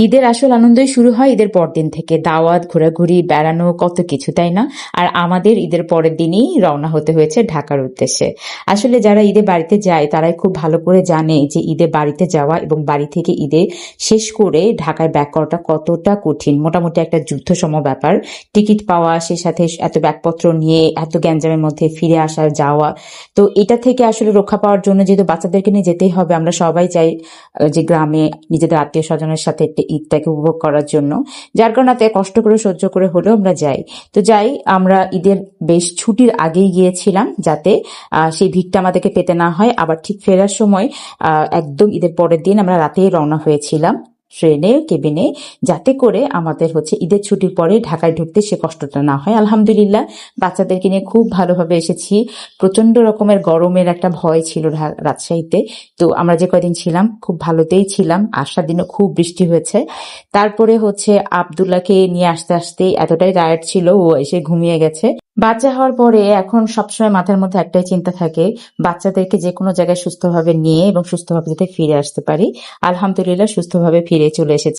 ঈদের আসল আনন্দই শুরু হয় ঈদের পরদিন থেকে। দাওয়াত, ঘোরাঘুরি, বেড়ানো, কত কিছু, তাই না? আর আমাদের ঈদের পরের দিনই রওনা হতে হয়েছে ঢাকার উদ্দেশ্যে। আসলে যারা ঈদে বাড়িতে যায় তারাই খুব ভালো করে জানে যে ঈদে বাড়িতে যাওয়া এবং বাড়ি থেকে ঈদে শেষ করে ঢাকায় ব্যাক করাটা কতটা কঠিন। মোটামুটি একটা যুদ্ধসম ব্যাপার। টিকিট পাওয়া, সে সাথে এত ব্যাগপত্র নিয়ে এত গ্যাঞ্জামের মধ্যে ফিরে আসা যাওয়া। তো এটা থেকে আসলে রক্ষা পাওয়ার জন্য যেহেতু বাচ্চাদেরকে নিয়ে যেতেই হবে, আমরা সবাই চাই যে গ্রামে নিজেদের আত্মীয় স্বজনের সাথে একটা ঈদটাকে উপভোগ করার জন্য। যার কারণে এত কষ্ট করে সহ্য করে হলেও আমরা যাই। তো যাই, আমরা ঈদের বেশ ছুটির আগেই গিয়েছিলাম যাতে সেই ভিড়টা আমাদেরকে পেতে না হয়। আবার ঠিক ফেরার সময় একদম ঈদের পরের দিন আমরা রাতেই রওনা হয়েছিলাম ট্রেনে, কেবিনে, যাতে করে আমাদের ঈদের ছুটির পরে ঢাকায় ঢুকতে সে কষ্টটা না হয়। আলহামদুলিল্লাহ বাচ্চাদেরকে নিয়ে খুব ভালোভাবে এসেছি। প্রচন্ড রকমের গরমের একটা ভয় ছিল রাজশাহীতে। তো আমরা যে কয়দিন ছিলাম খুব ভালোতেই ছিলাম। আসার দিনও খুব বৃষ্টি হয়েছে। তারপরে আব্দুল্লাহকে নিয়ে আসতে আসতে এতটাই টায়ার্ড ছিল, ও এসে ঘুমিয়ে গেছে। বাচ্চা হওয়ার পরে এখন সবসময় মাথার মধ্যে একটাই চিন্তা থাকে, বাচ্চাদেরকে যে কোনো জায়গায় সুস্থভাবে নিয়ে এবং সুস্থভাবে যাতে ফিরে আসতে পারি। আলহামদুলিল্লাহ সুস্থভাবে ফিরে চলে এসেছি।